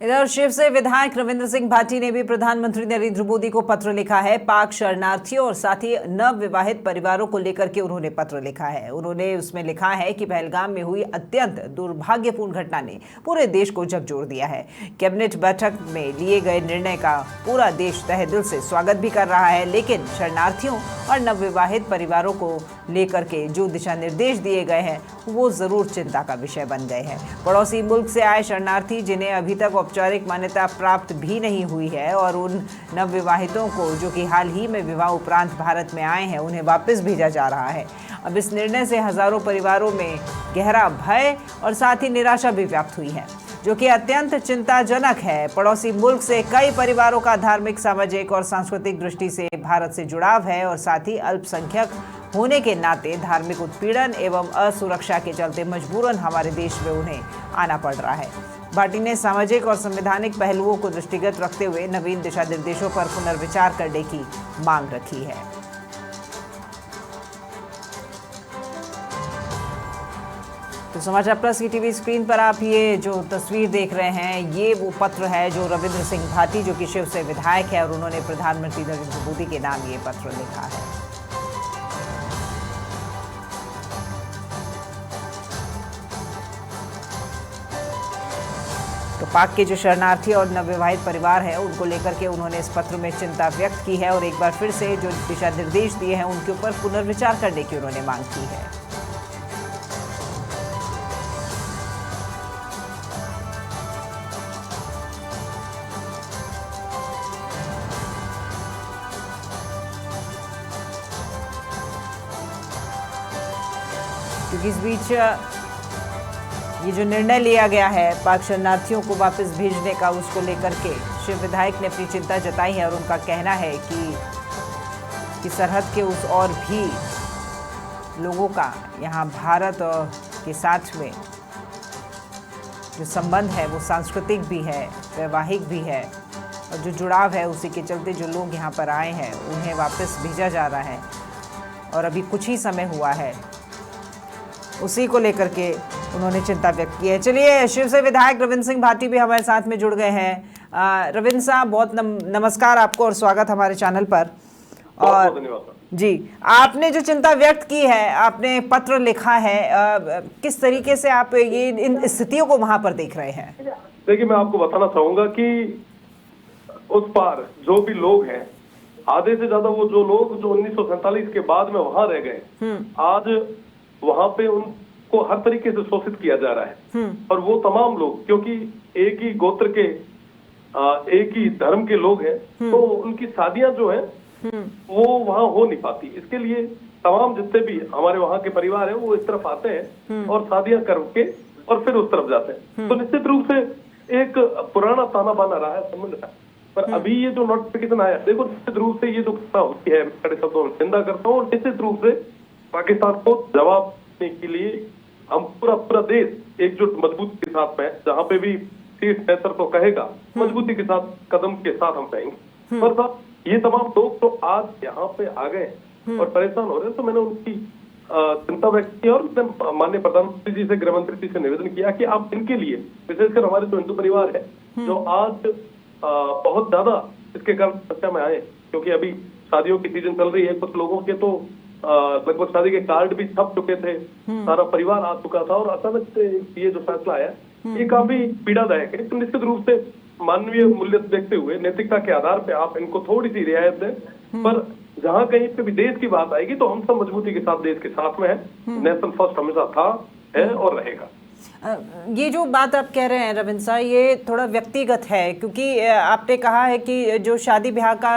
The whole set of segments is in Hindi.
इधर शिव से विधायक रविंद्र सिंह भाटी ने भी प्रधानमंत्री नरेंद्र मोदी को पत्र लिखा है। पाक शरणार्थियों और साथ ही नव विवाहित परिवारों को लेकर के उन्होंने पत्र लिखा है। उन्होंने उसमें लिखा है कि पहलगाम में हुई अत्यंत दुर्भाग्यपूर्ण घटना ने पूरे देश को झकझोर दिया है। कैबिनेट बैठक में लिए गए निर्णय का पूरा देश तहे दिल से स्वागत भी कर रहा है, लेकिन शरणार्थियों और नवविवाहित परिवारों को लेकर के जो दिशा निर्देश दिए गए हैं वो जरूर चिंता का विषय बन गए हैं। पड़ोसी मुल्क से आए शरणार्थी जिन्हें अभी तक औपचारिक मान्यता प्राप्त भी नहीं हुई है और उन नवविवाहितों को जो कि हाल ही में विवाह उपरांत भारत में आए हैं उन्हें वापस भेजा जा रहा है। अब इस निर्णय से हजारों परिवारों में गहरा भय और साथ ही निराशा भी व्याप्त हुई है, जो कि अत्यंत चिंताजनक है। पड़ोसी मुल्क से कई परिवारों का धार्मिक, सामाजिक और सांस्कृतिक दृष्टि से भारत से जुड़ाव है और साथ ही अल्पसंख्यक होने के नाते धार्मिक उत्पीड़न एवं असुरक्षा के चलते मजबूरन हमारे देश में उन्हें आना पड़ रहा है। भाटी ने सामाजिक और संवैधानिक पहलुओं को दृष्टिगत रखते हुए नवीन दिशा निर्देशों पर पुनर्विचार करने की मांग रखी है। तो समाचार प्लस की टीवी स्क्रीन पर आप ये जो तस्वीर देख रहे हैं, ये वो पत्र है जो रविंद्र सिंह भाटी, जो कि शिव से विधायक है, और उन्होंने प्रधानमंत्री नरेंद्र मोदी के नाम ये पत्र लिखा है। तो पाक के जो शरणार्थी और नवविवाहित परिवार है उनको लेकर के उन्होंने इस पत्र में चिंता व्यक्त की है और एक बार फिर से जो दिशा निर्देश दिए हैं उनके ऊपर पुनर्विचार करने की उन्होंने मांग की है। क्योंकि इस बीच ये जो निर्णय लिया गया है पाक शरणार्थियों को वापस भेजने का, उसको लेकर के शिव विधायक ने अपनी चिंता जताई है और उनका कहना है कि सरहद के उस और भी लोगों का यहाँ भारत के साथ में जो संबंध है वो सांस्कृतिक भी है, वैवाहिक भी है, और जो जुड़ाव है उसी के चलते जो लोग यहाँ पर आए हैं उन्हें वापस भेजा जा रहा है और अभी कुछ ही समय हुआ है, उसी को लेकर के उन्होंने चिंता व्यक्त की है। चलिए, शिव से विधायक रविंद्र सिंह भाटी भी हमारे साथ में जुड़ गए हैं। रविंद्र साहब, बहुत नमस्कार आपको और स्वागत हमारे चैनल पर। और जी, आपने जो चिंता व्यक्त की है, आपने पत्र लिखा है, किस तरीके से आप ये इन स्थितियों को वहां पर देख रहे हैं? देखिए, मैं आपको बताना चाहूंगा कि उस पार जो भी लोग हैं, आधे से ज्यादा वो जो लोग जो 1947 के बाद में वहां रह गए, आज वहां पे उनको हर तरीके से शोषित किया जा रहा है। और वो तमाम लोग, क्योंकि एक ही गोत्र के एक ही धर्म के लोग हैं, तो उनकी शादियां जो है वो वहां हो नहीं पाती। इसके लिए तमाम जितने भी हमारे वहां के परिवार है वो इस तरफ आते हैं और शादियां करके और फिर उस तरफ जाते हैं। तो निश्चित रूप से एक पुराना ताना बाना रहा है, समझ रहा है। पर अभी ये जो नोटिफिकेशन आया, देखो, निश्चित रूप से ये जो घटना होती है, मैं कड़े शब्दों में निंदा करता हूँ। और निश्चित रूप से पाकिस्तान को जवाब देने के लिए हम पूरा देश एकजुट मजबूती के साथ में, जहां पे भी शीर्ष नेतृत्व तो कहेगा, मजबूती के साथ कदम के साथ हम रहेंगे। पर साहब, ये तमाम लोग तो आज यहाँ पे आ गए और परेशान हो रहे हैं, तो मैंने उनकी चिंता व्यक्त की और माननीय प्रधानमंत्री जी से, गृह मंत्री जी से निवेदन किया कि आप इनके लिए, विशेषकर हमारे जो हिंदू परिवार है जो आज बहुत ज्यादा इसके कारण समस्या में आए, क्योंकि अभी शादियों की सीजन चल रही है, कुछ लोगों के तो लगभग शादी के कार्ड भी छप चुके थे, सारा परिवार आ चुका था, और अचानक से ये जो फैसला आया ये काफी पीड़ादायक है। तो निश्चित रूप से मानवीय मूल्य देखते हुए, नैतिकता के आधार पे आप इनको थोड़ी सी रियायत दें, पर जहां कहीं पे भी देश की बात आएगी तो हम सब मजबूती के साथ देश के साथ में है। नेशन फर्स्ट हमेशा था, है और रहेगा। ये जो बात आप कह रहे हैं रविंद्र साहब, ये थोड़ा व्यक्तिगत है, क्योंकि आपने कहा है कि जो शादी ब्याह का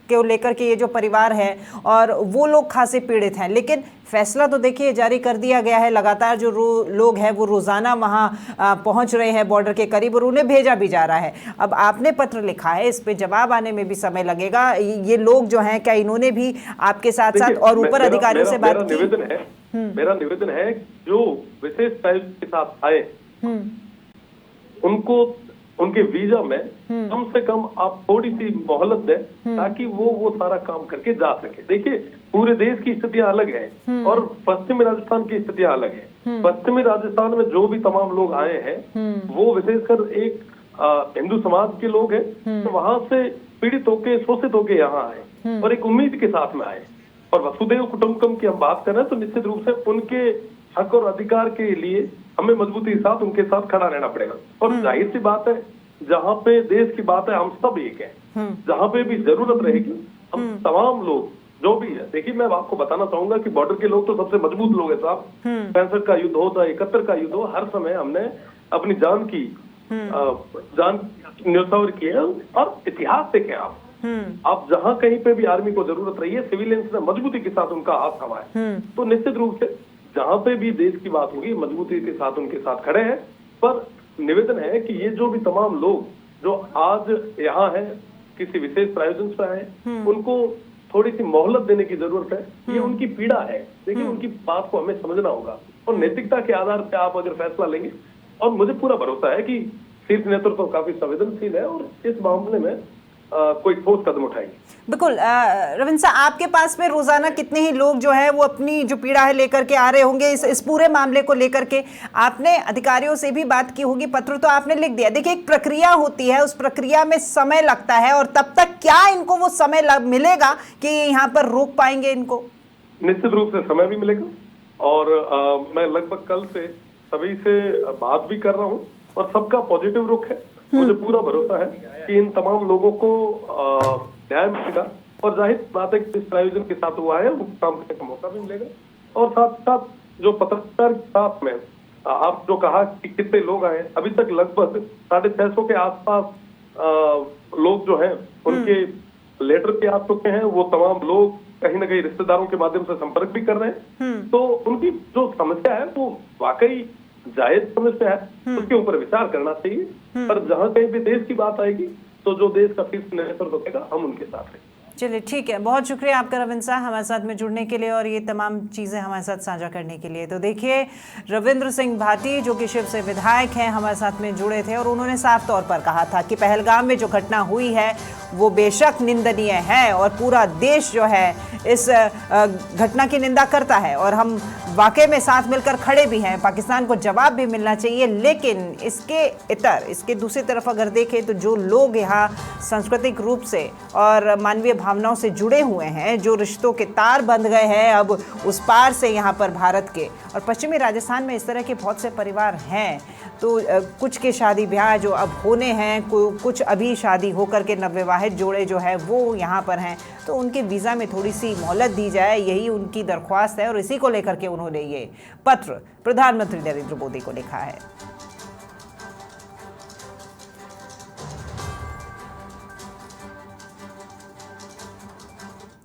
को लेकर के ये जो परिवार है और वो लोग खासे पीड़ित हैं, लेकिन फैसला तो देखिए जारी कर दिया गया है। लगातार जो लोग हैं वो रोजाना वहां पहुंच रहे हैं बॉर्डर के करीब, और उन्हें भेजा भी जा रहा है। अब आपने पत्र लिखा है, इस पे जवाब आने में भी समय लगेगा। ये लोग जो हैं, क्या इन्होंने भी आपके साथ साथ और ऊपर अधिकारियों से बात की? मेरा निवेदन है जो विशेष टाइप के साथ आए उनको उनके वीजा में कम से कम आप थोड़ी सी मोहलत दें, ताकि वो सारा काम करके जा सके। देखिए, पूरे देश की स्थितियां अलग है और पश्चिमी राजस्थान की स्थितियां अलग है। पश्चिमी राजस्थान में जो भी तमाम लोग आए हैं वो विशेषकर एक हिंदू समाज के लोग हैं, तो वहां से पीड़ित होके शोषित होके यहाँ आए और एक उम्मीद के साथ में आए। और वसुधैव कुटुंबकम की हम बात कर रहे हैं तो निश्चित रूप से उनके हक और अधिकार के लिए हमें मजबूती के साथ उनके साथ खड़ा रहना पड़ेगा। और जाहिर सी बात है, जहाँ पे देश की बात है हम सब एक हैं, जहाँ पे भी जरूरत रहेगी हम तमाम लोग जो भी है। देखिए मैं आपको बताना चाहूंगा कि बॉर्डर के लोग तो सबसे मजबूत लोग हैं साहब। 65 का युद्ध हो चाहे 71 का युद्ध हो, हर समय हमने अपनी जान की जान न्यौछावर की है। और इतिहास देखें आप जहां कहीं पे भी आर्मी को जरूरत रही है, सिविलियंस ने मजबूती के साथ उनका हाथ थमा है। तो निश्चित रूप से जहां पे भी देश की बात होगी मजबूती के साथ उनके साथ खड़े हैं। पर निवेदन है कि ये जो भी तमाम लोग जो आज यहाँ है किसी विशेष प्रायोजन से आए, उनको थोड़ी सी मोहलत देने की जरूरत है। ये उनकी पीड़ा है, देखिए उनकी बात को हमें समझना होगा और नैतिकता के आधार पर आप अगर फैसला लेंगे, और मुझे पूरा भरोसा है कि शीर्ष नेतृत्व काफी संवेदनशील है और इस मामले में कोई ठोस कदम उठाएंगे। बिल्कुल। रविंद्र साहब, आपके पास में रोजाना कितने ही लोग जो है वो अपनी जो पीड़ा है लेकर के आ रहे होंगे इस पूरे मामले को लेकर के? आपने अधिकारियों से भी बात की होगी, पत्र तो आपने लिख दिया। देखिए एक प्रक्रिया होती है, उस प्रक्रिया में समय लगता है, और तब तक क्या इनको वो समय मिलेगा कि यहाँ पर रोक पाएंगे इनको? निश्चित रूप से समय भी मिलेगा और मैं लगभग कल से सभी से बात भी कर रहा हूँ और सबका पॉजिटिव रुख है। मुझे पूरा भरोसा है कि इन तमाम लोगों को न्याय मिलेगा और जाहिर बात है कि इस प्रायोजन के साथ हुआ है वो काम करने का मौका भी मिलेगा। और साथ साथ जो पत्रकार के साथ में आप जो कहा कि कितने लोग आए, अभी तक लगभग 650 के आसपास लोग जो हैं उनके लेटर पे आ चुके हैं। वो तमाम लोग कहीं ना कहीं रिश्तेदारों के माध्यम से संपर्क भी कर रहे हैं। तो उनकी जो समस्या है वो वाकई जायज समस्या है, उसके ऊपर विचार करना चाहिए। पर जहां कहीं भी देश की बात आएगी तो जो देश का शीर्ष नेतृत्व होगा हम उनके साथ हैं। चलिए ठीक है, बहुत शुक्रिया आपका रविंद्र साहब हमारे साथ में जुड़ने के लिए और ये तमाम चीज़ें हमारे साथ साझा करने के लिए। तो देखिए रविंद्र सिंह भाटी जो कि शिव से विधायक हैं हमारे साथ में जुड़े थे और उन्होंने साफ तौर पर कहा था कि पहलगाम में जो घटना हुई है वो बेशक निंदनीय है और पूरा देश जो है इस घटना की निंदा करता है और हम वाकई में साथ मिलकर खड़े भी हैं। पाकिस्तान को जवाब भी मिलना चाहिए, लेकिन इसके दूसरी तरफ अगर देखें तो जो लोग यहाँ सांस्कृतिक रूप से और मानवीय भावनाओं से जुड़े हुए हैं, जो रिश्तों के तार बंध गए हैं अब उस पार से यहाँ पर भारत के, और पश्चिमी राजस्थान में इस तरह के बहुत से परिवार हैं। तो कुछ के शादी ब्याह जो अब होने हैं, कुछ अभी शादी होकर के नवविवाहित जोड़े जो है वो यहाँ पर हैं, तो उनके वीज़ा में थोड़ी सी मोहलत दी जाए, यही उनकी दरख्वास्त है और इसी को लेकर के उन्होंने ये पत्र प्रधानमंत्री नरेंद्र मोदी को लिखा है।